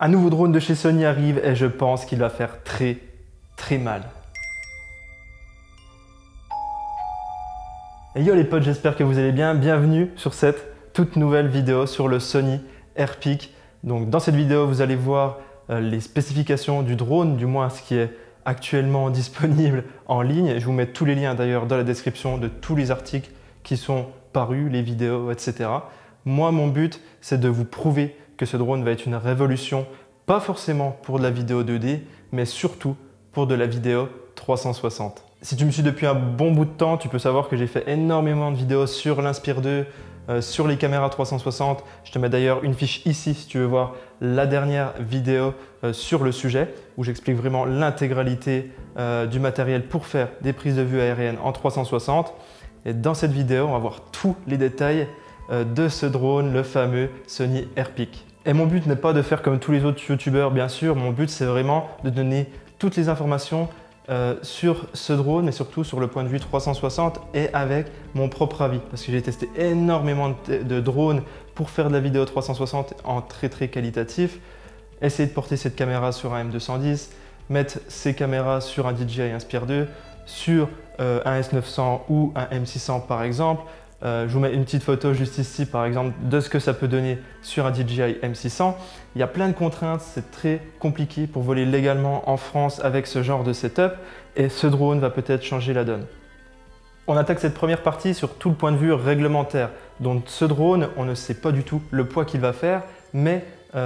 Un nouveau drone de chez Sony arrive et je pense qu'il va faire très mal. Et yo les potes, j'espère que vous allez bien. Bienvenue sur cette toute nouvelle vidéo sur le Sony Airpeak. Donc dans cette vidéo, vous allez voir les spécifications du drone, du moins ce qui est actuellement disponible en ligne. Je vous mets tous les liens d'ailleurs dans la description de tous les articles qui sont parus, les vidéos, etc. Moi, mon but, c'est de vous prouver que ce drone va être une révolution, pas forcément pour de la vidéo 2D, mais surtout pour de la vidéo 360. Si tu me suis depuis un bon bout de temps, tu peux savoir que j'ai fait énormément de vidéos sur l'Inspire 2, sur les caméras 360. Je te mets d'ailleurs une fiche ici si tu veux voir la dernière vidéo sur le sujet, où j'explique vraiment l'intégralité du matériel pour faire des prises de vue aériennes en 360. Et dans cette vidéo, on va voir tous les détails de ce drone, le fameux Sony Airpeak. Et mon but n'est pas de faire comme tous les autres youtubeurs, bien sûr. Mon but, c'est vraiment de donner toutes les informations sur ce drone, mais surtout sur le point de vue 360 et avec mon propre avis. Parce que j'ai testé énormément de drones pour faire de la vidéo 360 en très qualitatif. Essayer de porter cette caméra sur un M210, mettre ces caméras sur un DJI Inspire 2, sur un S900 ou un M600 par exemple. Je vous mets une petite photo juste ici par exemple de ce que ça peut donner sur un DJI M600. Il y a plein de contraintes, c'est très compliqué pour voler légalement en France avec ce genre de setup et ce drone va peut-être changer la donne. On attaque cette première partie sur tout le point de vue réglementaire. Donc ce drone, on ne sait pas du tout le poids qu'il va faire, mais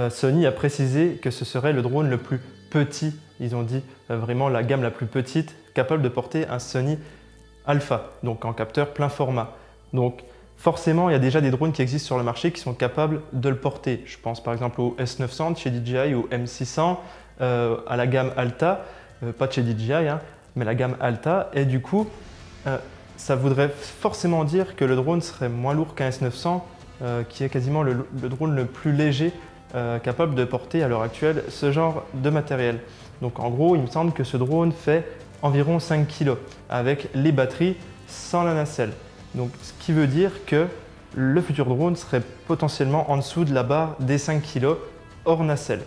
Sony a précisé que ce serait le drone le plus petit. Ils ont dit vraiment la gamme la plus petite capable de porter un Sony Alpha, donc en capteur plein format. Donc forcément, il y a déjà des drones qui existent sur le marché qui sont capables de le porter. Je pense par exemple au S900 de chez DJI ou M600, à la gamme Alta, pas de chez DJI, hein, mais la gamme Alta. Et du coup, ça voudrait forcément dire que le drone serait moins lourd qu'un S900, qui est quasiment le drone le plus léger capable de porter à l'heure actuelle ce genre de matériel. Donc en gros, il me semble que ce drone fait environ 5 kg avec les batteries sans la nacelle. Donc, ce qui veut dire que le futur drone serait potentiellement en dessous de la barre des 5 kg hors nacelle.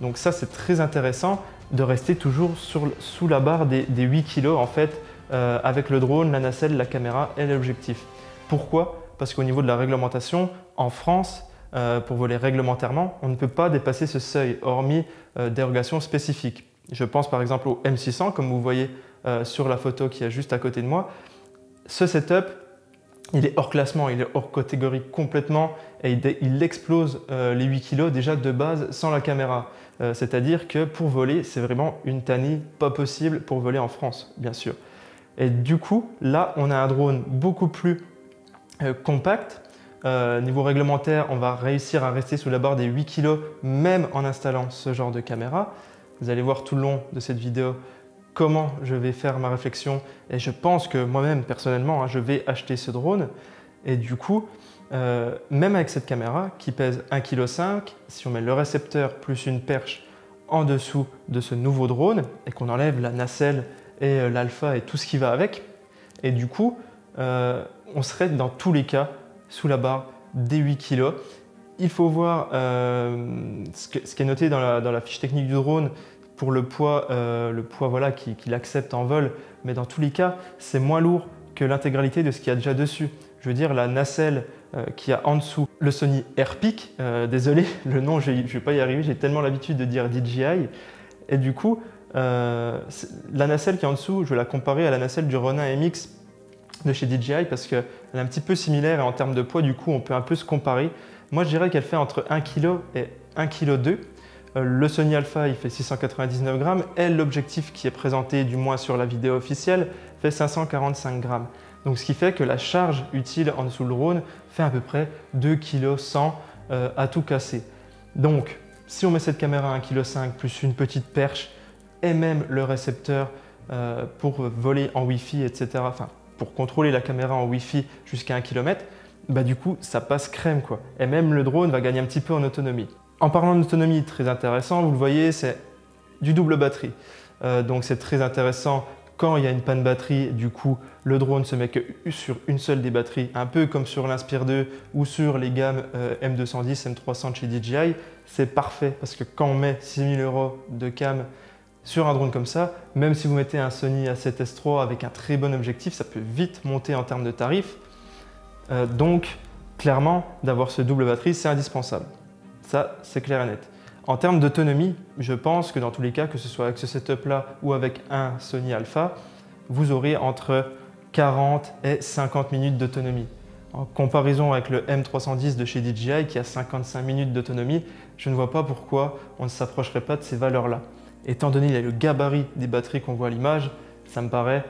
Donc ça, c'est très intéressant de rester toujours sous la barre des 8 kg en fait, avec le drone, la nacelle, la caméra et l'objectif. Pourquoi? Parce qu'au niveau de la réglementation, en France, pour voler réglementairement, on ne peut pas dépasser ce seuil, hormis dérogations spécifiques. Je pense par exemple au M600, comme vous voyez sur la photo qui est juste à côté de moi. Ce setup, il est hors classement, il est hors catégorie complètement et il explose les 8 kg déjà de base sans la caméra. C'est-à-dire que pour voler, c'est vraiment une tannée pas possible pour voler en France, bien sûr. Et du coup, là, on a un drone beaucoup plus compact. Niveau réglementaire, on va réussir à rester sous la barre des 8 kg même en installant ce genre de caméra. Vous allez voir tout le long de cette vidéo comment je vais faire ma réflexion et je pense que moi-même personnellement je vais acheter ce drone et du coup même avec cette caméra qui pèse 1,5 kg, si on met le récepteur plus une perche en dessous de ce nouveau drone et qu'on enlève la nacelle et l'alpha et tout ce qui va avec, et du coup on serait dans tous les cas sous la barre des 8 kg. Il faut voir ce qui est noté dans la fiche technique du drone pour le poids voilà, qu'il accepte en vol, mais dans tous les cas, c'est moins lourd que l'intégralité de ce qu'il y a déjà dessus. Je veux dire, la nacelle qu'il y a en dessous, le Sony Airpeak, désolé, le nom, je ne vais pas y arriver, j'ai tellement l'habitude de dire DJI, et du coup, la nacelle qui est en dessous, je vais la comparer à la nacelle du Ronin MX de chez DJI parce qu'elle est un petit peu similaire et en termes de poids, du coup, on peut un peu se comparer. Moi, je dirais qu'elle fait entre 1 kg et 1,2 kg. Le Sony Alpha, il fait 699 grammes et l'objectif qui est présenté, du moins sur la vidéo officielle, fait 545 grammes. Donc, ce qui fait que la charge utile en dessous du drone fait à peu près 2,1 kg à tout casser. Donc, si on met cette caméra à 1,5 kg plus une petite perche et même le récepteur pour voler en Wi-Fi, etc., enfin, pour contrôler la caméra en Wi-Fi jusqu'à 1 km, bah, du coup, ça passe crème, quoi. Et même le drone va gagner un petit peu en autonomie. En parlant d'autonomie, très intéressant, vous le voyez, c'est du double batterie. Donc c'est très intéressant quand il y a une panne batterie, du coup, le drone se met que sur une seule des batteries, un peu comme sur l'Inspire 2 ou sur les gammes M210, M300 de chez DJI. c'est parfait parce que quand on met 6 000 € de cam sur un drone comme ça, même si vous mettez un Sony A7S III avec un très bon objectif, ça peut vite monter en termes de tarifs. Donc, clairement, d'avoir ce double batterie, c'est indispensable. Ça, c'est clair et net. En termes d'autonomie, je pense que dans tous les cas, que ce soit avec ce setup-là ou avec un Sony Alpha, vous aurez entre 40 et 50 minutes d'autonomie. En comparaison avec le M310 de chez DJI qui a 55 minutes d'autonomie, je ne vois pas pourquoi on ne s'approcherait pas de ces valeurs-là. Étant donné le gabarit des batteries qu'on voit à l'image, ça me paraît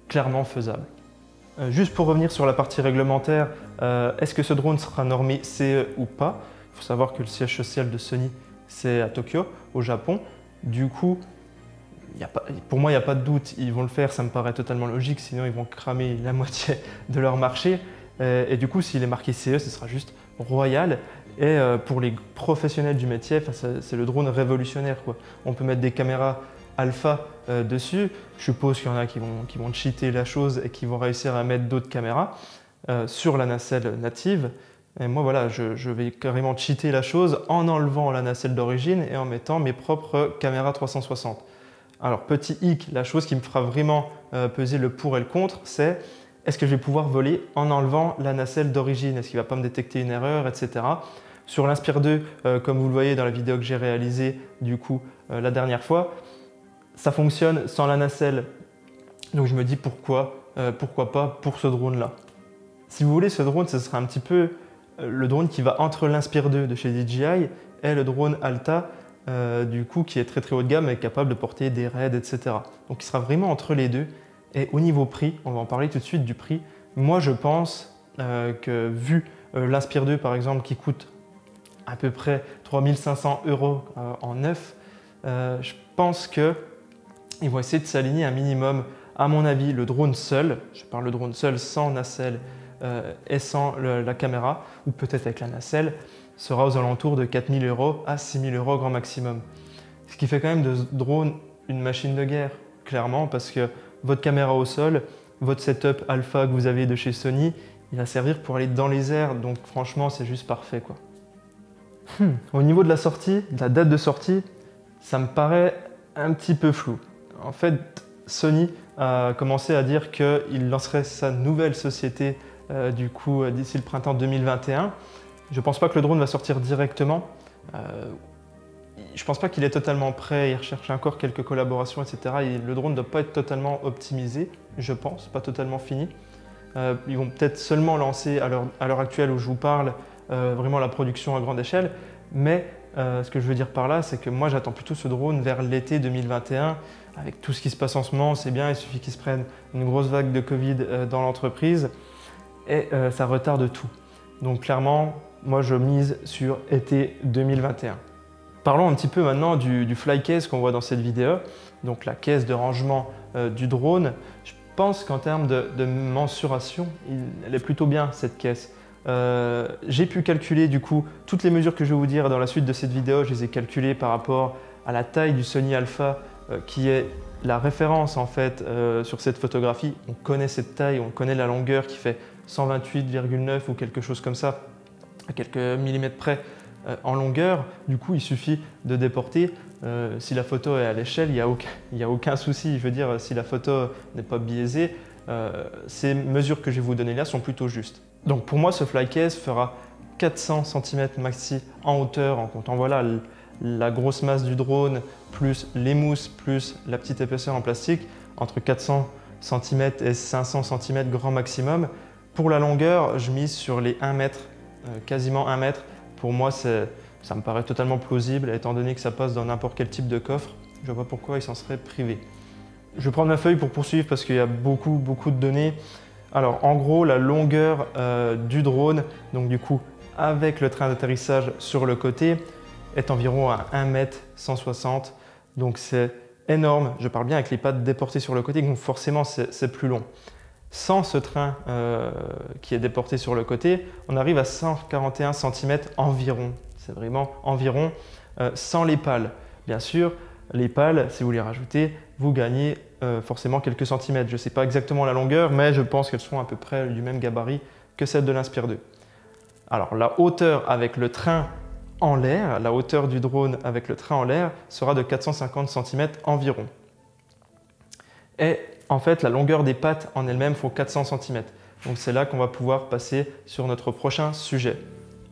clairement faisable. Juste pour revenir sur la partie réglementaire, est-ce que ce drone sera normé CE ou pas? Il faut savoir que le siège social de Sony, c'est à Tokyo, au Japon. Du coup, pour moi, il n'y a pas de doute, ils vont le faire, ça me paraît totalement logique, sinon ils vont cramer la moitié de leur marché. Et du coup, s'il est marqué CE, ce sera juste royal. Et pour les professionnels du métier, c'est le drone révolutionnaire, quoi. On peut mettre des caméras alpha dessus. Je suppose qu'il y en a qui vont cheater la chose et qui vont réussir à mettre d'autres caméras sur la nacelle native. Et moi, voilà, je vais carrément cheater la chose en enlevant la nacelle d'origine et en mettant mes propres caméras 360. Alors, petit hic, la chose qui me fera vraiment peser le pour et le contre, c'est est-ce que je vais pouvoir voler en enlevant la nacelle d'origine? Est-ce qu'il ne va pas me détecter une erreur, etc. Sur l'Inspire 2, comme vous le voyez dans la vidéo que j'ai réalisée du coup la dernière fois, ça fonctionne sans la nacelle. Donc je me dis pourquoi pas pour ce drone-là. Si vous voulez, ce drone, ce sera un petit peu le drone qui va entre l'Inspire 2 de chez DJI et le drone Alta, du coup, qui est très très haut de gamme et capable de porter des raids, etc. Donc il sera vraiment entre les deux. Et au niveau prix, on va en parler tout de suite du prix. Moi, je pense que vu l'Inspire 2 par exemple qui coûte à peu près 3 500 € en neuf, je pense qu'ils vont essayer de s'aligner un minimum. À mon avis, le drone seul, je parle le drone seul sans nacelle et sans la caméra, ou peut-être avec la nacelle, sera aux alentours de 4 000 € à 6 000 € grand maximum. Ce qui fait quand même de ce drone une machine de guerre, clairement, parce que votre caméra au sol, votre setup alpha que vous avez de chez Sony, il va servir pour aller dans les airs, donc franchement c'est juste parfait, quoi. Au niveau de la sortie, de la date de sortie, ça me paraît un petit peu flou. En fait, Sony a commencé à dire qu'il lancerait sa nouvelle société du coup d'ici le printemps 2021. Je ne pense pas que le drone va sortir directement. Je ne pense pas qu'il est totalement prêt, il recherche encore quelques collaborations, etc. Et le drone ne doit pas être totalement optimisé, je pense, pas totalement fini. Ils vont peut-être seulement lancer, à l'heure actuelle où je vous parle, vraiment la production à grande échelle. Mais ce que je veux dire par là, c'est que moi j'attends plutôt ce drone vers l'été 2021. Avec tout ce qui se passe en ce moment, c'est bien, il suffit qu'ils se prennent une grosse vague de Covid dans l'entreprise et ça retarde tout. Donc clairement, moi je mise sur été 2021. Parlons un petit peu maintenant du fly case qu'on voit dans cette vidéo, donc la caisse de rangement du drone. Je pense qu'en termes de mensuration, elle est plutôt bien cette caisse. J'ai pu calculer du coup toutes les mesures que je vais vous dire dans la suite de cette vidéo, je les ai calculées par rapport à la taille du Sony Alpha qui est la référence en fait sur cette photographie. On connaît cette taille, on connaît la longueur qui fait 128,9 ou quelque chose comme ça, à quelques millimètres près en longueur. Du coup, il suffit de déporter. Si la photo est à l'échelle, il n'y a aucun souci. Je veux dire, si la photo n'est pas biaisée, ces mesures que je vais vous donner là sont plutôt justes. Donc pour moi, ce fly case fera 400 cm maxi en hauteur en comptant voilà, la grosse masse du drone, plus les mousses, plus la petite épaisseur en plastique, entre 400 cm et 500 cm grand maximum. Pour la longueur, je mise sur les 1 mètre, quasiment 1 mètre. Pour moi, ça me paraît totalement plausible, étant donné que ça passe dans n'importe quel type de coffre. Je ne vois pas pourquoi ils s'en seraient privés. Je vais prendre ma feuille pour poursuivre parce qu'il y a beaucoup de données. Alors, en gros, la longueur du drone, donc du coup, avec le train d'atterrissage sur le côté, est environ à 1,160 m. Donc, c'est énorme. Je parle bien avec les pattes déportées sur le côté, donc forcément, c'est plus long. Sans ce train qui est déporté sur le côté, on arrive à 141 cm environ. C'est vraiment environ, sans les pales. Bien sûr, les pales, si vous les rajoutez, vous gagnez forcément quelques centimètres. Je ne sais pas exactement la longueur, mais je pense qu'elles sont à peu près du même gabarit que celle de l'Inspire 2. Alors la hauteur avec le train en l'air, la hauteur du drone avec le train en l'air sera de 450 cm environ. Et en fait, la longueur des pattes en elles-mêmes font 400 cm. Donc c'est là qu'on va pouvoir passer sur notre prochain sujet.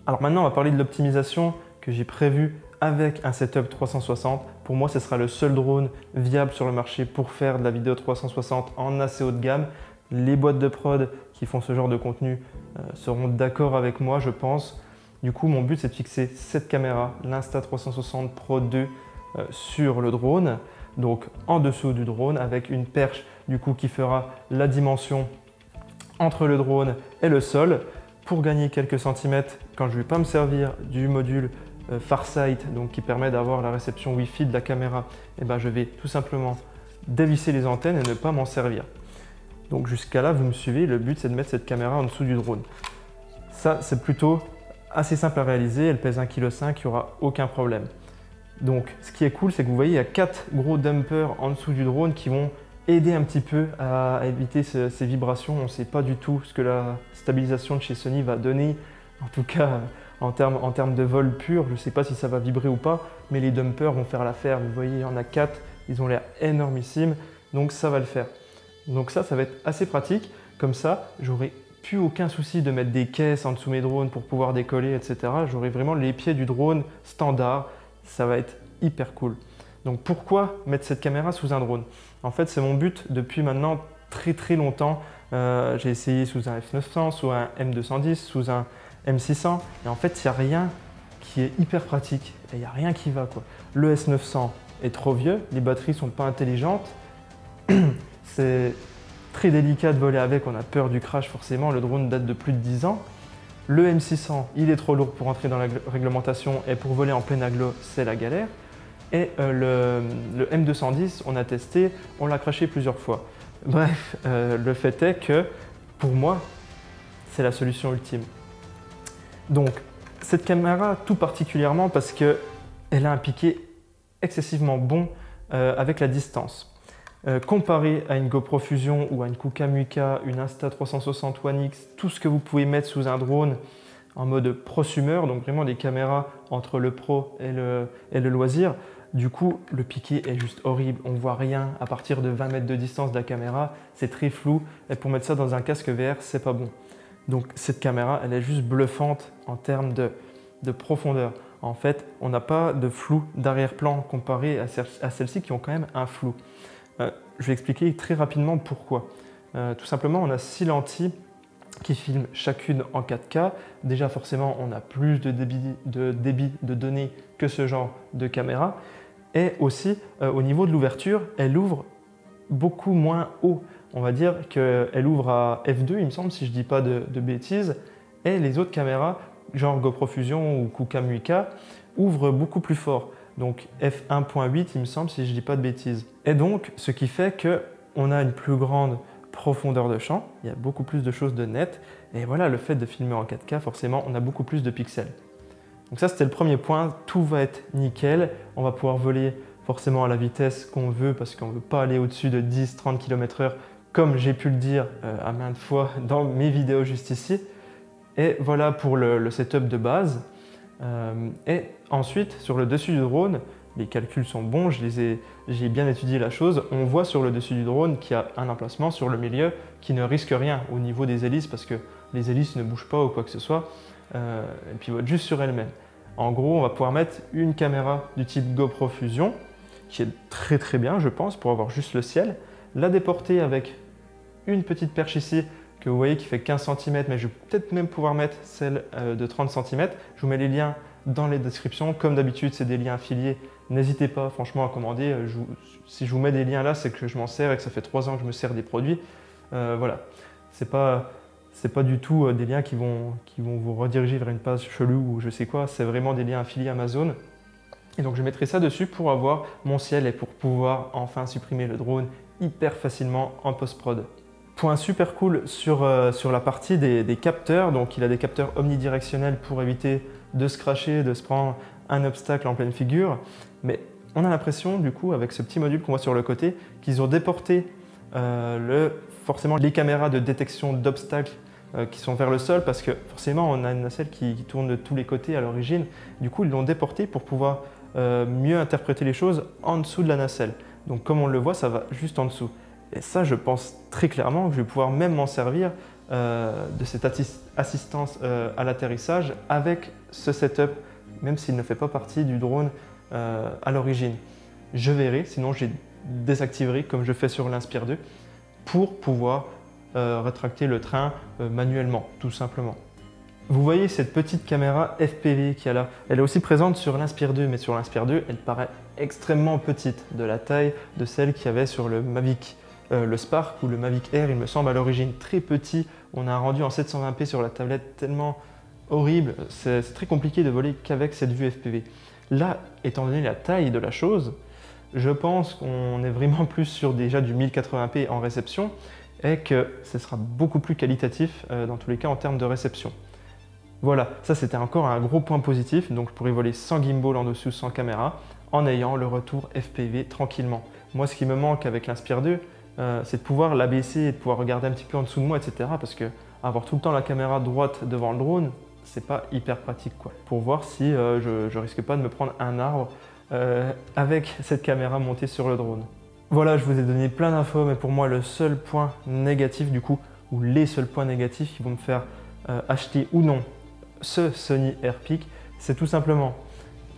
Alors maintenant, on va parler de l'optimisation que j'ai prévue avec un setup 360. Pour moi, ce sera le seul drone viable sur le marché pour faire de la vidéo 360 en assez haut de gamme. Les boîtes de prod qui font ce genre de contenu seront d'accord avec moi, je pense. Du coup, mon but, c'est de fixer cette caméra, l'Insta360 Pro 2, sur le drone, donc en dessous du drone, avec une perche du coup qui fera la dimension entre le drone et le sol pour gagner quelques centimètres quand je ne vais pas me servir du module Farsight, donc qui permet d'avoir la réception Wi-Fi de la caméra. Et ben, je vais tout simplement dévisser les antennes et ne pas m'en servir. Donc jusqu'à là, vous me suivez, le but c'est de mettre cette caméra en dessous du drone. Ça, c'est plutôt assez simple à réaliser, elle pèse 1,5 kg, il n'y aura aucun problème. Donc ce qui est cool, c'est que vous voyez, il y a 4 gros dumpers en dessous du drone qui vont aider un petit peu à éviter ces vibrations. On ne sait pas du tout ce que la stabilisation de chez Sony va donner, en tout cas en termes de vol pur. Je ne sais pas si ça va vibrer ou pas, mais les dumpers vont faire l'affaire. Vous voyez, il y en a 4, ils ont l'air énormissimes, donc ça va le faire. Donc ça va être assez pratique. Comme ça, j'aurai plus aucun souci de mettre des caisses en dessous mes drones pour pouvoir décoller, etc. J'aurai vraiment les pieds du drone standard. Ça va être hyper cool. Donc pourquoi mettre cette caméra sous un drone? En fait, c'est mon but depuis maintenant très longtemps. J'ai essayé sous un F900, sous un M210, sous un M600. Et en fait, il n'y a rien qui est hyper pratique. Et il n'y a rien qui va, quoi. Le S900 est trop vieux, les batteries ne sont pas intelligentes. C'est très délicat de voler avec, on a peur du crash forcément. Le drone date de plus de 10 ans. Le M600, il est trop lourd pour entrer dans la réglementation et pour voler en plein agglo, c'est la galère. Et le M210, on a testé, on l'a crashé plusieurs fois. Bref, le fait est que pour moi, c'est la solution ultime. Donc, cette caméra, tout particulièrement parce qu'elle a un piqué excessivement bon avec la distance. Comparé à une GoPro Fusion ou à une Kuka Muka, une Insta360 One X, tout ce que vous pouvez mettre sous un drone en mode prosumer, donc vraiment des caméras entre le pro et le loisir, du coup le piqué est juste horrible, on voit rien à partir de 20 mètres de distance de la caméra, c'est très flou et pour mettre ça dans un casque VR, c'est pas bon. Donc cette caméra, elle est juste bluffante en termes de profondeur. En fait, on n'a pas de flou d'arrière-plan comparé à celles-ci qui ont quand même un flou. Je vais expliquer très rapidement pourquoi. Tout simplement, on a 6 lentilles qui filment chacune en 4K. Déjà, forcément, on a plus de débit de données que ce genre de caméra. Et aussi, au niveau de l'ouverture, elle ouvre beaucoup moins haut. On va dire qu'elle ouvre à f2, il me semble, si je ne dis pas de bêtises. Et les autres caméras, genre GoPro Fusion ou Kuka Muka, ouvrent beaucoup plus fort. Donc f1.8, il me semble, si je ne dis pas de bêtises. Et donc, ce qui fait qu'on a une plus grande profondeur de champ, il y a beaucoup plus de choses de net. Et voilà, le fait de filmer en 4K, forcément, on a beaucoup plus de pixels. Donc ça, c'était le premier point. Tout va être nickel. On va pouvoir voler forcément à la vitesse qu'on veut parce qu'on ne veut pas aller au-dessus de 10-30 km/h, comme j'ai pu le dire à maintes fois dans mes vidéos juste ici. Et voilà pour le setup de base. Et ensuite, sur le dessus du drone, les calculs sont bons, j'ai bien étudié la chose. On voit sur le dessus du drone qu'il y a un emplacement sur le milieu qui ne risque rien au niveau des hélices parce que les hélices ne bougent pas ou quoi que ce soit et pivotent juste sur elles-mêmes. En gros, on va pouvoir mettre une caméra du type GoPro Fusion qui est très bien, je pense, pour avoir juste le ciel, la déporter avec une petite perche ici que vous voyez qui fait 15 cm, mais je vais peut-être même pouvoir mettre celle de 30 cm. Je vous mets les liens dans les descriptions. Comme d'habitude, c'est des liens affiliés. N'hésitez pas franchement à commander. Si je vous mets des liens là, c'est que je m'en sers et que ça fait 3 ans que je me sers des produits. Voilà, c'est pas du tout des liens qui vont vous rediriger vers une page chelou ou je sais quoi. C'est vraiment des liens affiliés Amazon. Et donc je mettrai ça dessus pour avoir mon ciel et pour pouvoir enfin supprimer le drone hyper facilement en post-prod. Point super cool sur la partie des capteurs. Donc il a des capteurs omnidirectionnels pour éviter de se crasher, de se prendre un obstacle en pleine figure. Mais on a l'impression du coup avec ce petit module qu'on voit sur le côté qu'ils ont déporté forcément les caméras de détection d'obstacles qui sont vers le sol parce que forcément on a une nacelle qui tourne de tous les côtés à l'origine. Du coup ils l'ont déporté pour pouvoir mieux interpréter les choses en dessous de la nacelle. Donc comme on le voit, ça va juste en dessous. Et ça, je pense très clairement que je vais pouvoir même m'en servir de cette assistance à l'atterrissage avec ce setup, même s'il ne fait pas partie du drone à l'origine. Je verrai, sinon je désactiverai comme je fais sur l'Inspire 2 pour pouvoir rétracter le train manuellement, tout simplement. Vous voyez cette petite caméra FPV qu'il y a là, elle est aussi présente sur l'Inspire 2, mais sur l'Inspire 2, elle paraît extrêmement petite, de la taille de celle qu'il y avait sur le Mavic, le Spark ou le Mavic Air, il me semble à l'origine, très petit. On a un rendu en 720p sur la tablette tellement horrible, c'est très compliqué de voler qu'avec cette vue FPV. Là, étant donné la taille de la chose, je pense qu'on est vraiment plus sur déjà du 1080p en réception et que ce sera beaucoup plus qualitatif dans tous les cas en termes de réception. Voilà, ça c'était encore un gros point positif, donc je pourrais voler sans gimbal en dessous, sans caméra, en ayant le retour FPV tranquillement. Moi, ce qui me manque avec l'Inspire 2, c'est de pouvoir l'abaisser et de pouvoir regarder un petit peu en dessous de moi, etc. Parce que avoir tout le temps la caméra droite devant le drone, c'est pas hyper pratique, quoi. Pour voir si je risque pas de me prendre un arbre avec cette caméra montée sur le drone. Voilà, je vous ai donné plein d'infos, mais pour moi, le seul point négatif du coup, ou les seuls points négatifs qui vont me faire acheter ou non ce Sony Airpeak, c'est tout simplement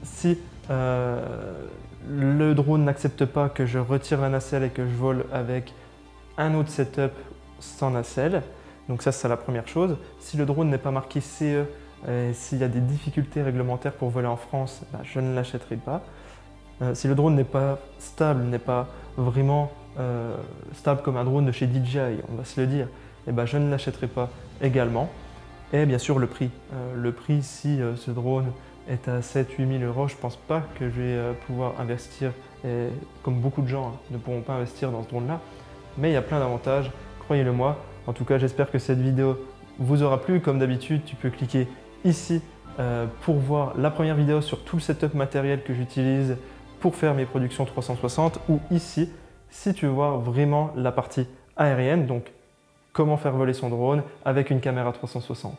si le drone n'accepte pas que je retire la nacelle et que je vole avec un autre setup sans nacelle. Donc ça, c'est la première chose. Si le drone n'est pas marqué CE, s'il y a des difficultés réglementaires pour voler en France, je ne l'achèterai pas. Si le drone n'est pas stable, n'est pas vraiment stable comme un drone de chez DJI, on va se le dire, je ne l'achèterai pas également. Et bien sûr le prix. Le prix, si ce drone est à 7-8 000 euros, je ne pense pas que je vais pouvoir investir, et comme beaucoup de gens ne pourront pas investir dans ce drone-là. Mais il y a plein d'avantages, croyez-le moi. En tout cas, j'espère que cette vidéo vous aura plu. Comme d'habitude, tu peux cliquer ici pour voir la première vidéo sur tout le setup matériel que j'utilise pour faire mes productions 360, ou ici si tu veux voir vraiment la partie aérienne, donc comment faire voler son drone avec une caméra 360.